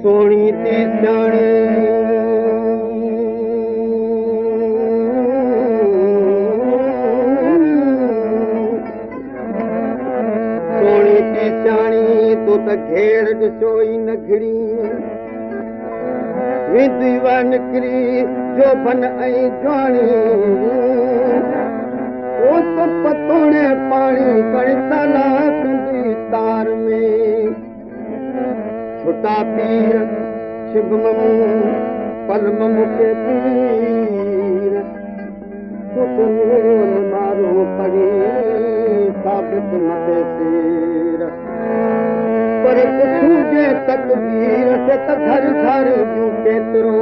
सोणी थी सियाणी सोणी थी सियाणी तूं त घेर ॾिसो ई न घिड़ी वेंदी वा निकिरी जो बन ऐं जवानी ओ त पतोड़े पाणी कड़ी ताला कंदी तार में छुटा पीर शिवममू पलममू के पीर सुकून मारो पड़ी साबित मते सिर पर कुझु तकबीर से त घर घर जूं केतिरो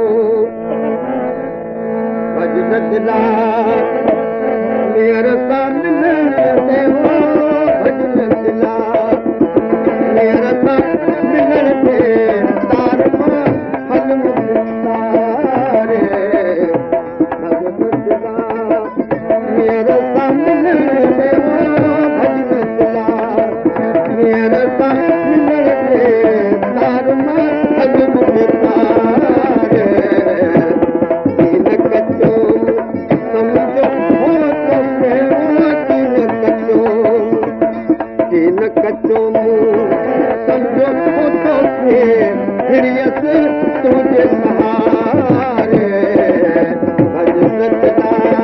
भॼन दिला मेर सां मिलण ते हो भॼन दिला मेर सां मिलण ते तार मां फल मुक्तारे भॼन दिला मेर सां मिलण ते हो भॼन दिला मेर सां मिलण ते तार मां फल मुक्तारे इन कचो समझो हो तो इन कचो इन कचो समझो हो तो फिरियस तुझे सहारे भॼन दिला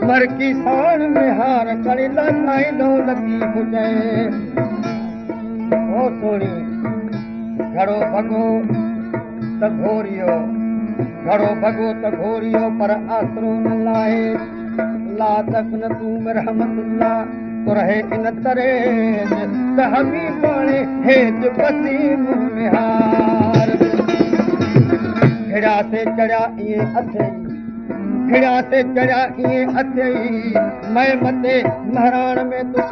मरकी साण में हार करे लाइ दौलती हुजे ओ सोणी घड़ो भगो त घोरियो घड़ो भगो त घोरियो पर आसरो न लाहे ला तकन तू रहमतुल्ला तो रहे इन तरे त हमी पाणे हेज वसीम में हार घड़ा से चढ़ा ये अथई घड़ा से चढ़ा ये अथई मैं मते महराण में तू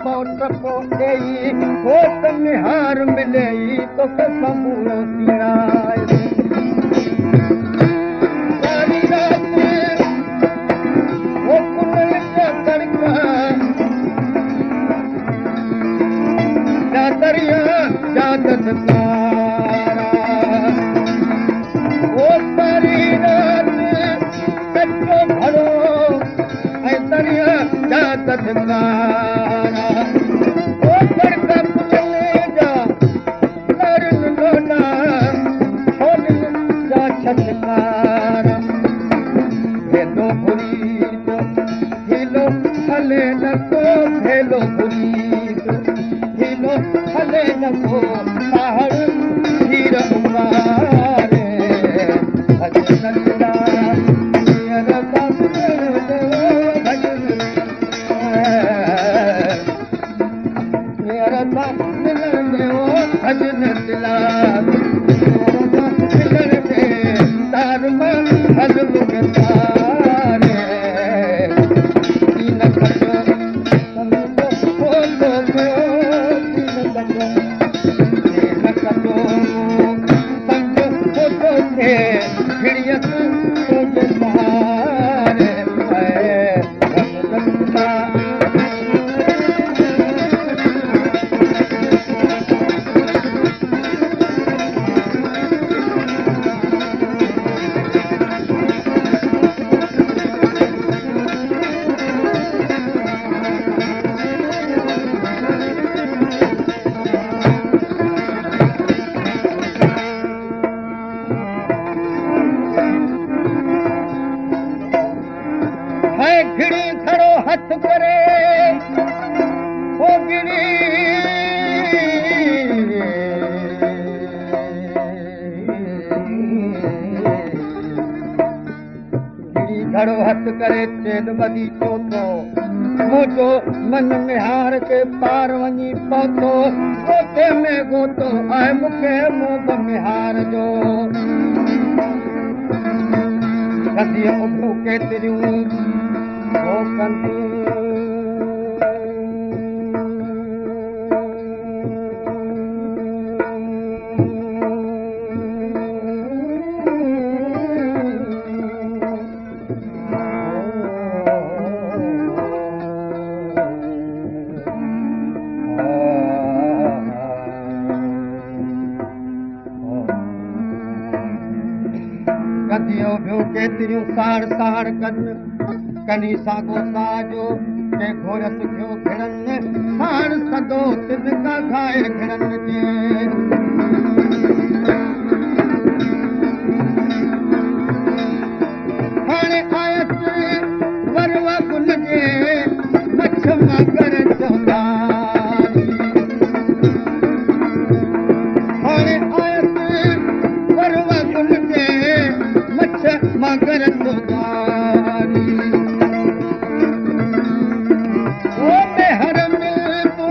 टपो ॾेई हो त निहार मिलेई तो समूरो सिराए सारी रात वो कुल का तड़का जा दरिया जा दसकारा वो सारी रात कच्चो भरो ऐं दरिया जा दसकारा वो तड़का पुछले जा लरन लोना छोड़न जा छटकारा भेलो भुरीत हिलो हले न को भेलो भुरीत हिलो हले न को पहाड़ हीर उमारे भॼन दिला मेर सां मिलण ते भॼन मेर सां मिलण ते भॼन दिला मेर सां मिलण ते तार मां हथ करे घड़ो हथ करे चेल बदी चोथो मोटो मन में हार के पार वञी पहुतो गोते में गोतो आए मूंखे मोब में हार जो कदी उभो केतिरियूं ओ कंदी केतिरियूं साड़ साड़ कनी सागो साजो के घोरस थियो घिड़नि साड़ सदो तिदका खाए घिड़नि जे हाणे आयसि वरवा गुल जे मछ मगर चौधारी हाणे आयसि वरवा गुल जे मगर चौधारी ओ मेहर में तू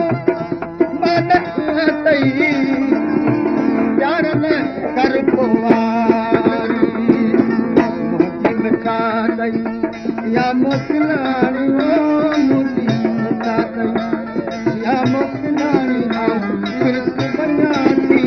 मन तई प्यार न कर पुवारी मुझी मिठा दई या मोकलाणी ओ मुझी मिठा दई या मोकलाणी आ कृष्ण बन्याती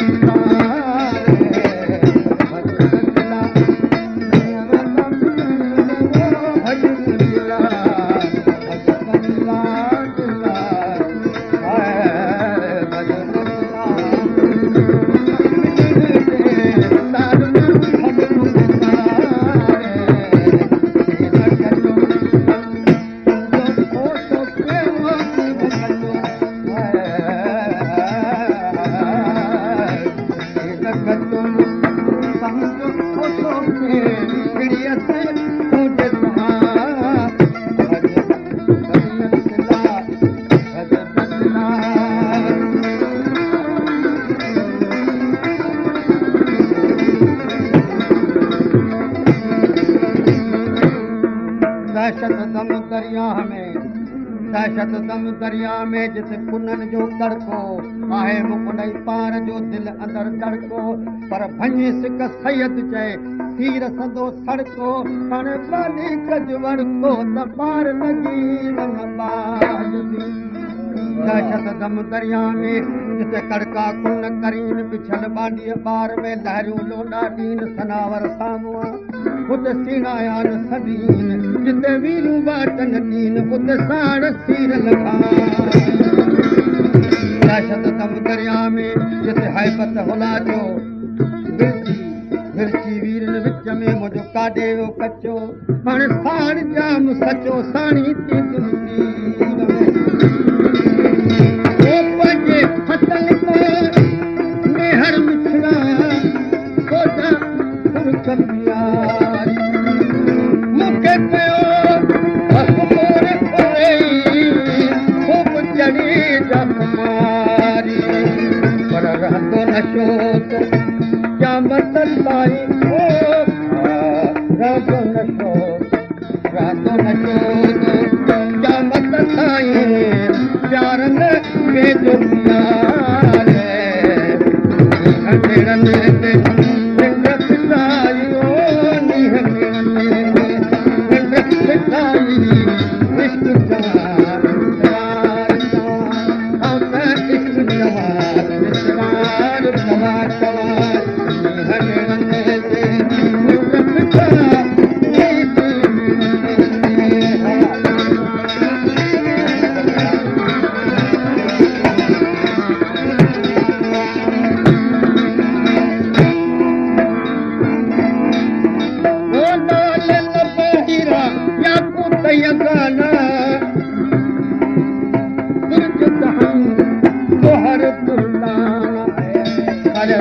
दहशत दम दरिया में जिते कुनन जो तड़को आहे मुकुंडई पार जो दिल अंदर तड़को पर भञी सिक सैयद चए तीर सदो सड़को हाणे बाली कज वड़को त पार लगी वञ बाजदी दहशत दम दरिया में जिते कड़का कुन करीन पिछल बांडीअ बार में लहरियूं लोडा ॾीन सनावर साम्हूं उते सीणायान सदीन जिते वीरूं बाटन ॾीन उते साड़ सीर लखा दहशत दम दरिया में जिते हैबत होला जो मिर्ची वीरन विच में मुंहिंजो काॾे वियो कचो हाणे साड़ जाम सचो साणी थी पंहिंजे हथनि में मेहर मिठड़ा कोदा कंदियारी मूंखे पियो मोर खूब चढ़ी जमारी पर रहंदो नशो तो क़यामत ताईं रहंदो नशो तो क़यामत ताईं प्यार न वेझो प्यारे अंधेरनि ते हर